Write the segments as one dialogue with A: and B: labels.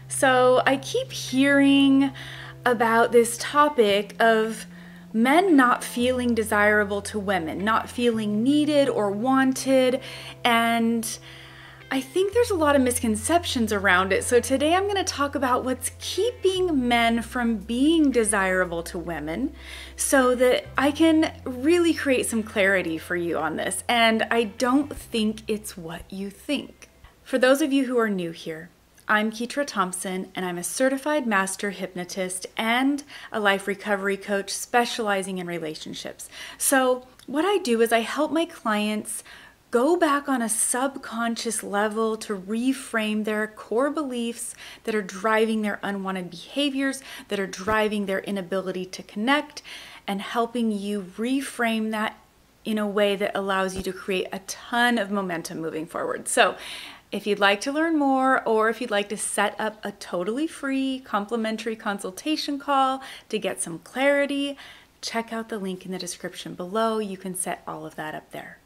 A: So I keep hearing about this topic of men not feeling desirable to women, not feeling needed or wanted, and I think there's a lot of misconceptions around it. So today I'm going to talk about what's keeping men from being desirable to women so that I can really create some clarity for you on this. And I don't think it's what you think. For those of you who are new here, I'm Ketra Thompson, and I'm a certified master hypnotist and a life recovery coach specializing in relationships. So what I do is I help my clients go back on a subconscious level to reframe their core beliefs that are driving their unwanted behaviors, that are driving their inability to connect, and helping you reframe that in a way that allows you to create a ton of momentum moving forward. So if you'd like to learn more, or if you'd like to set up a totally free complimentary consultation call to get some clarity, check out the link in the description below. You can set all of that up there.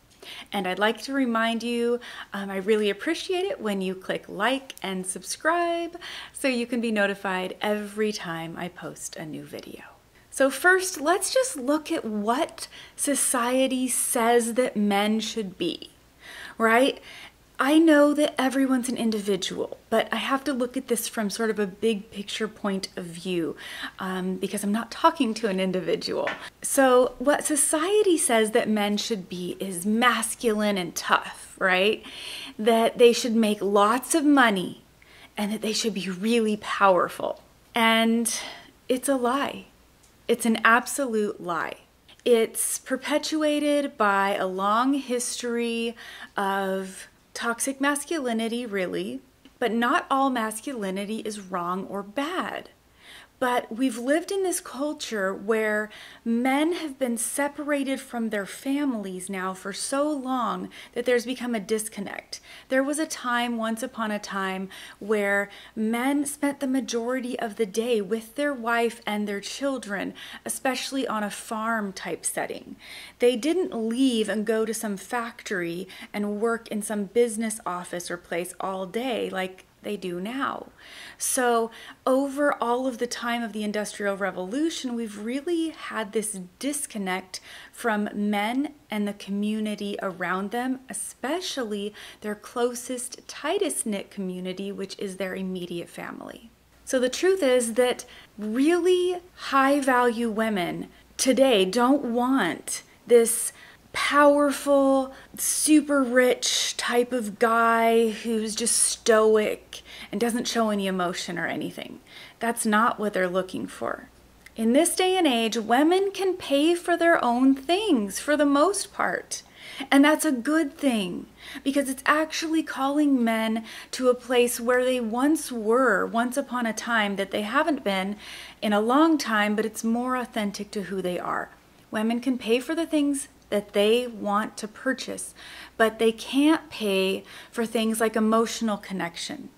A: And I'd like to remind you, I really appreciate it when you click like and subscribe so you can be notified every time I post a new video. So first, let's just look at what society says that men should be, right? I know that everyone's an individual, but I have to look at this from sort of a big picture point of view because I'm not talking to an individual. So what society says that men should be is masculine and tough, right? That they should make lots of money and that they should be really powerful. And it's a lie. It's an absolute lie. It's perpetuated by a long history of toxic masculinity, really, but not all masculinity is wrong or bad. But we've lived in this culture where men have been separated from their families now for so long that there's become a disconnect. There was a time, once upon a time, where men spent the majority of the day with their wife and their children, especially on a farm type setting. They didn't leave and go to some factory and work in some business office or place all day like they do now. So over all of the time of the Industrial Revolution, we've really had this disconnect from men and the community around them, especially their closest, tightest knit community, which is their immediate family. So the truth is that really high value women today don't want this powerful, super rich type of guy who's just stoic and doesn't show any emotion or anything. That's not what they're looking for. In this day and age, women can pay for their own things for the most part. And that's a good thing because it's actually calling men to a place where they once were, once upon a time, that they haven't been in a long time, but it's more authentic to who they are. Women can pay for the things that they want to purchase, but they can't pay for things like emotional connection.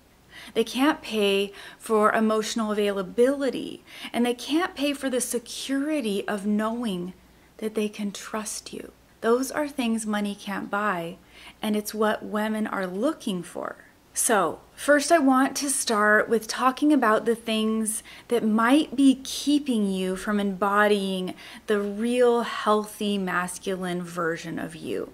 A: They can't pay for emotional availability, and they can't pay for the security of knowing that they can trust you. Those are things money can't buy, and it's what women are looking for. So first I want to start with talking about the things that might be keeping you from embodying the real healthy masculine version of you.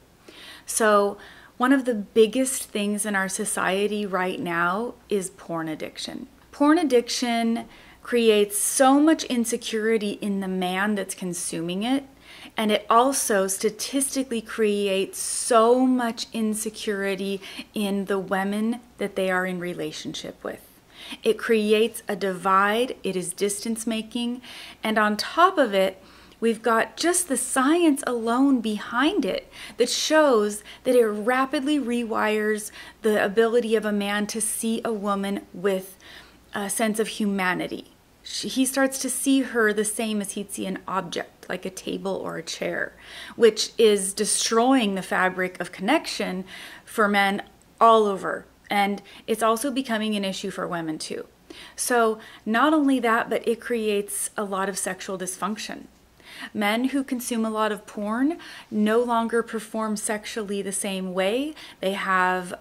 A: So one of the biggest things in our society right now is porn addiction. Porn addiction creates so much insecurity in the man that's consuming it. And it also statistically creates so much insecurity in the women that they are in relationship with. It creates a divide, it is distance making, and on top of it, we've got just the science alone behind it that shows that it rapidly rewires the ability of a man to see a woman with a sense of humanity. He starts to see her the same as he'd see an object, like a table or a chair, which is destroying the fabric of connection for men all over. And it's also becoming an issue for women too. So not only that, but it creates a lot of sexual dysfunction. Men who consume a lot of porn no longer perform sexually the same way. They have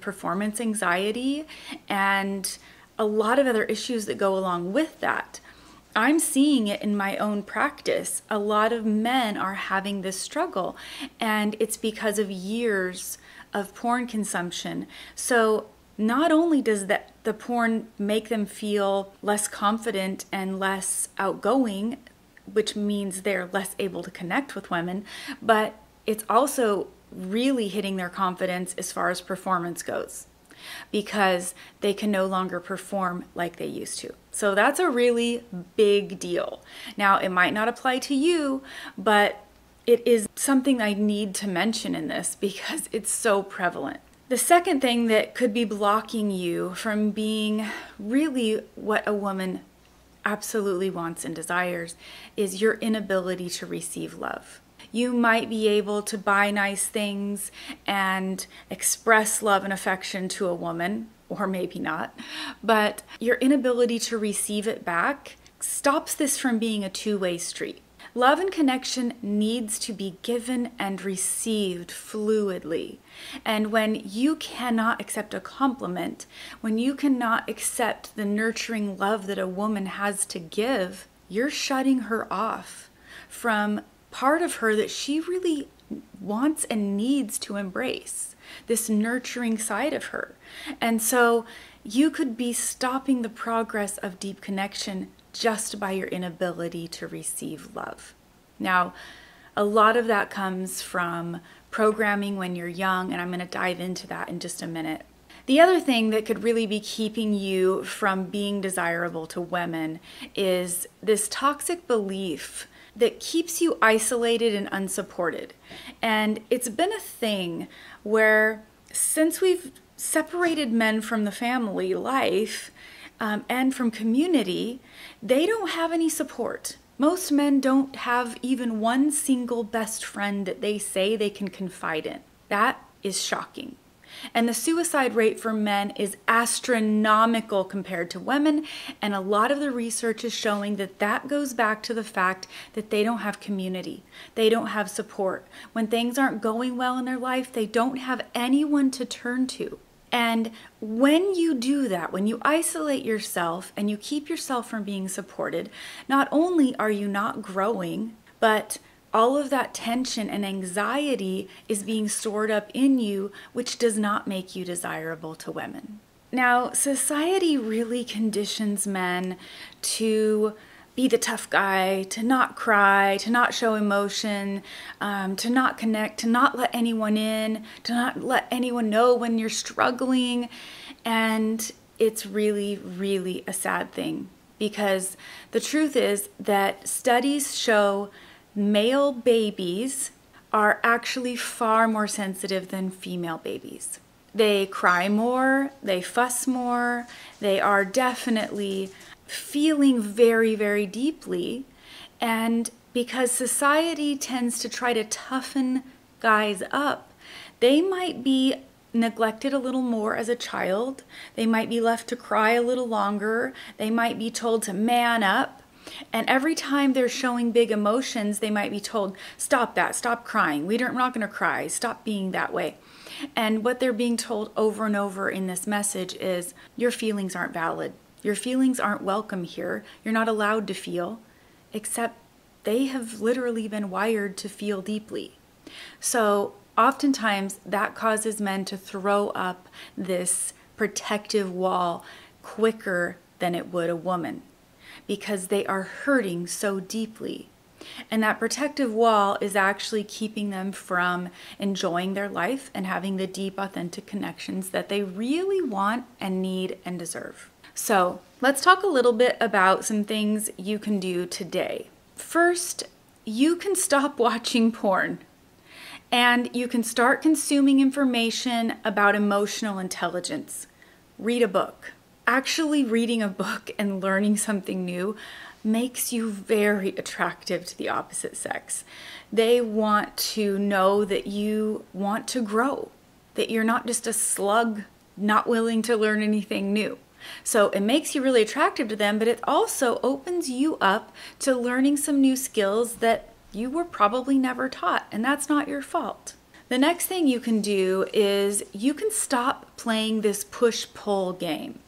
A: performance anxiety, and a lot of other issues that go along with that. I'm seeing it in my own practice. A lot of men are having this struggle, and it's because of years of porn consumption. So not only does the porn make them feel less confident and less outgoing, which means they're less able to connect with women, but it's also really hitting their confidence as far as performance goes, because they can no longer perform like they used to. So that's a really big deal. Now, it might not apply to you, but it is something I need to mention in this because it's so prevalent. The second thing that could be blocking you from being really what a woman absolutely wants and desires is your inability to receive love. You might be able to buy nice things and express love and affection to a woman, or maybe not, but your inability to receive it back stops this from being a two-way street. Love and connection needs to be given and received fluidly. And when you cannot accept a compliment, when you cannot accept the nurturing love that a woman has to give, you're shutting her off from part of her that she really wants and needs to embrace, this nurturing side of her. And so you could be stopping the progress of deep connection just by your inability to receive love. Now, a lot of that comes from programming when you're young, and I'm going to dive into that in just a minute. The other thing that could really be keeping you from being desirable to women is this toxic belief that keeps you isolated and unsupported. And it's been a thing where since we've separated men from the family life and from community, they don't have any support. Most men don't have even one single best friend that they say they can confide in. That is shocking. And the suicide rate for men is astronomical compared to women, and a lot of the research is showing that that goes back to the fact that they don't have community. They don't have support. When things aren't going well in their life, they don't have anyone to turn to. And when you do that, when you isolate yourself and you keep yourself from being supported, not only are you not growing, but all of that tension and anxiety is being stored up in you, which does not make you desirable to women. Now, society really conditions men to be the tough guy, to not cry, to not show emotion, to not connect, to not let anyone in, to not let anyone know when you're struggling. And it's really, really a sad thing, because the truth is that studies show male babies are actually far more sensitive than female babies. They cry more, they fuss more, they are definitely feeling very, very deeply. And because society tends to try to toughen guys up, they might be neglected a little more as a child. They might be left to cry a little longer. They might be told to man up. And every time they're showing big emotions, they might be told, stop that, stop crying. We're not going to cry. Stop being that way. And what they're being told over and over in this message is, your feelings aren't valid. Your feelings aren't welcome here. You're not allowed to feel, except they have literally been wired to feel deeply. So oftentimes that causes men to throw up this protective wall quicker than it would a woman, because they are hurting so deeply. And that protective wall is actually keeping them from enjoying their life and having the deep, authentic connections that they really want and need and deserve. So let's talk a little bit about some things you can do today. First, you can stop watching porn, and you can start consuming information about emotional intelligence. Read a book. Actually reading a book and learning something new makes you very attractive to the opposite sex. They want to know that you want to grow, that you're not just a slug not willing to learn anything new. So it makes you really attractive to them, but it also opens you up to learning some new skills that you were probably never taught, and that's not your fault. The next thing you can do is you can stop playing this push-pull game.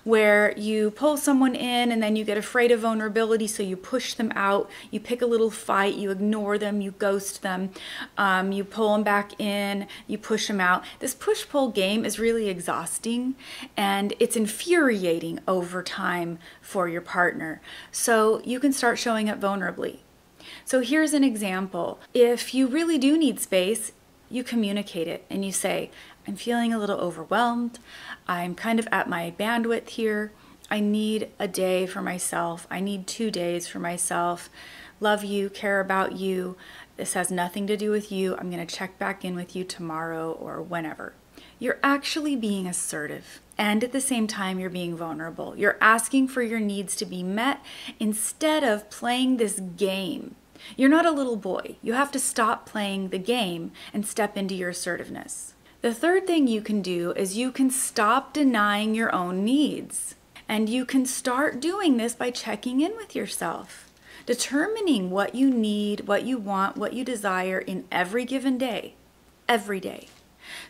A: where you pull someone in and then you get afraid of vulnerability, so you push them out, you pick a little fight, you ignore them, you ghost them, you pull them back in, you push them out. This push-pull game is really exhausting and it's infuriating over time for your partner. So you can start showing up vulnerably. So here's an example. If you really do need space, you communicate it and you say, I'm feeling a little overwhelmed. I'm kind of at my bandwidth here. I need a day for myself. I need 2 days for myself. Love you, care about you. This has nothing to do with you. I'm going to check back in with you tomorrow or whenever. You're actually being assertive. And at the same time, you're being vulnerable. You're asking for your needs to be met instead of playing this game. You're not a little boy. You have to stop playing the game and step into your assertiveness. The third thing you can do is you can stop denying your own needs. And you can start doing this by checking in with yourself, determining what you need, what you want, what you desire in every given day, every day,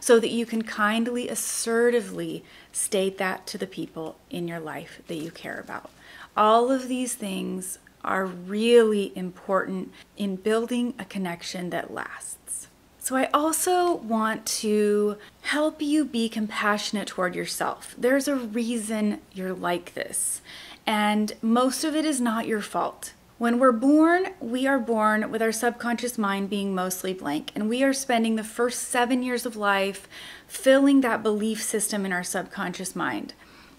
A: so that you can kindly, assertively state that to the people in your life that you care about. All of these things are really important in building a connection that lasts. So I also want to help you be compassionate toward yourself. There's a reason you're like this, and most of it is not your fault. When we're born, we are born with our subconscious mind being mostly blank, and we are spending the first 7 years of life filling that belief system in our subconscious mind.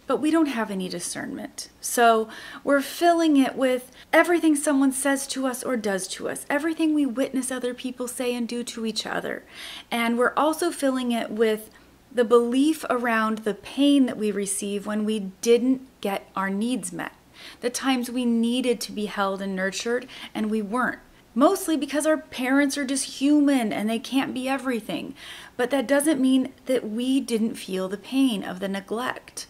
A: But we don't have any discernment. So we're filling it with everything someone says to us or does to us, everything we witness other people say and do to each other. And we're also filling it with the belief around the pain that we receive when we didn't get our needs met, the times we needed to be held and nurtured and we weren't. Mostly because our parents are just human and they can't be everything. But that doesn't mean that we didn't feel the pain of the neglect.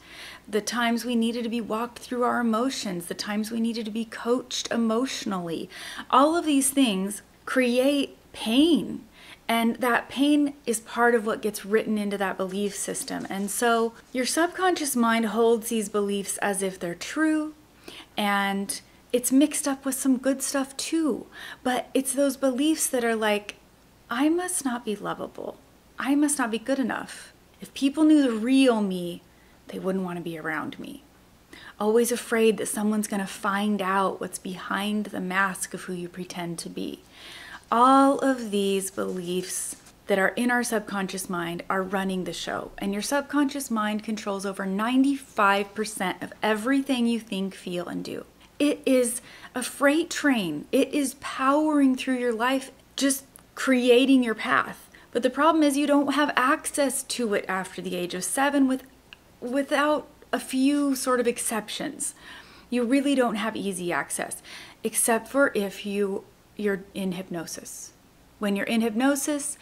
A: The times we needed to be walked through our emotions, the times we needed to be coached emotionally. All of these things create pain. And that pain is part of what gets written into that belief system. And so your subconscious mind holds these beliefs as if they're true, and it's mixed up with some good stuff too. But it's those beliefs that are like, I must not be lovable. I must not be good enough. If people knew the real me, they wouldn't want to be around me. Always afraid that someone's going to find out what's behind the mask of who you pretend to be. All of these beliefs that are in our subconscious mind are running the show. And your subconscious mind controls over 95% of everything you think, feel, and do. It is a freight train. It is powering through your life, just creating your path. But the problem is you don't have access to it after the age of 7 without a few sort of exceptions. You really don't have easy access, except for if you're in hypnosis. When you're in hypnosis,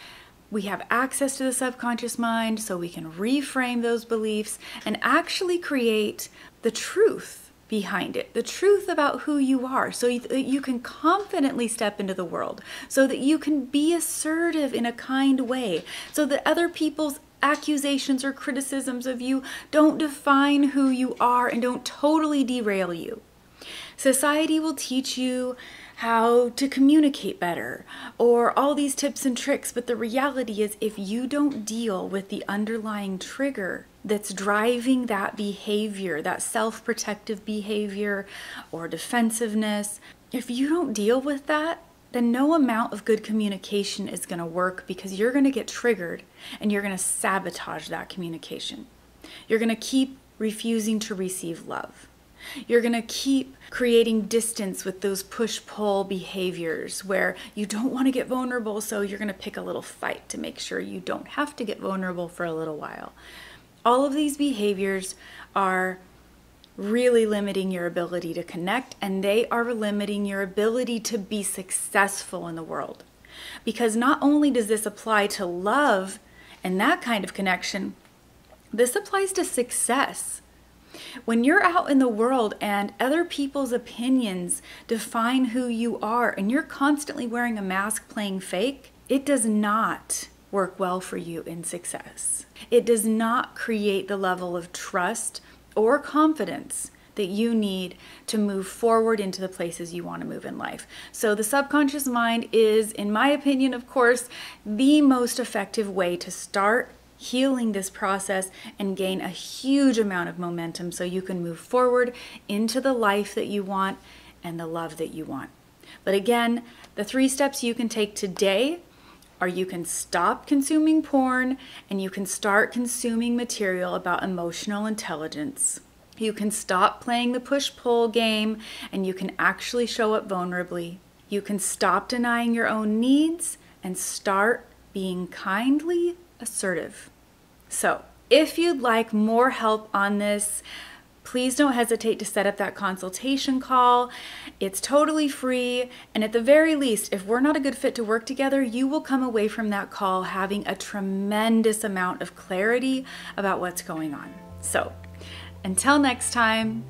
A: we have access to the subconscious mind, so we can reframe those beliefs and actually create the truth behind it, the truth about who you are, so you can confidently step into the world, so that you can be assertive in a kind way, so that other people's accusations or criticisms of you don't define who you are and don't totally derail you. Society will teach you how to communicate better or all these tips and tricks, but the reality is if you don't deal with the underlying trigger that's driving that behavior, that self-protective behavior or defensiveness, if you don't deal with that, then no amount of good communication is going to work, because you're going to get triggered and you're going to sabotage that communication. You're going to keep refusing to receive love. You're going to keep creating distance with those push-pull behaviors where you don't want to get vulnerable, so you're going to pick a little fight to make sure you don't have to get vulnerable for a little while. All of these behaviors are really limiting your ability to connect, and they are limiting your ability to be successful in the world. Because not only does this apply to love and that kind of connection, this applies to success. When you're out in the world and other people's opinions define who you are and you're constantly wearing a mask playing fake, it does not work well for you in success. It does not create the level of trust or confidence that you need to move forward into the places you want to move in life. So the subconscious mind is, in my opinion, of course, the most effective way to start healing this process and gain a huge amount of momentum so you can move forward into the life that you want and the love that you want. But again, the 3 steps you can take today are: you can stop consuming porn and you can start consuming material about emotional intelligence. You can stop playing the push-pull game and you can actually show up vulnerably. You can stop denying your own needs and start being kindly assertive. So, if you'd like more help on this, please don't hesitate to set up that consultation call. It's totally free, and at the very least, if we're not a good fit to work together, you will come away from that call having a tremendous amount of clarity about what's going on. So, until next time,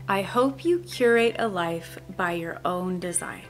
A: I hope you curate a life by your own design.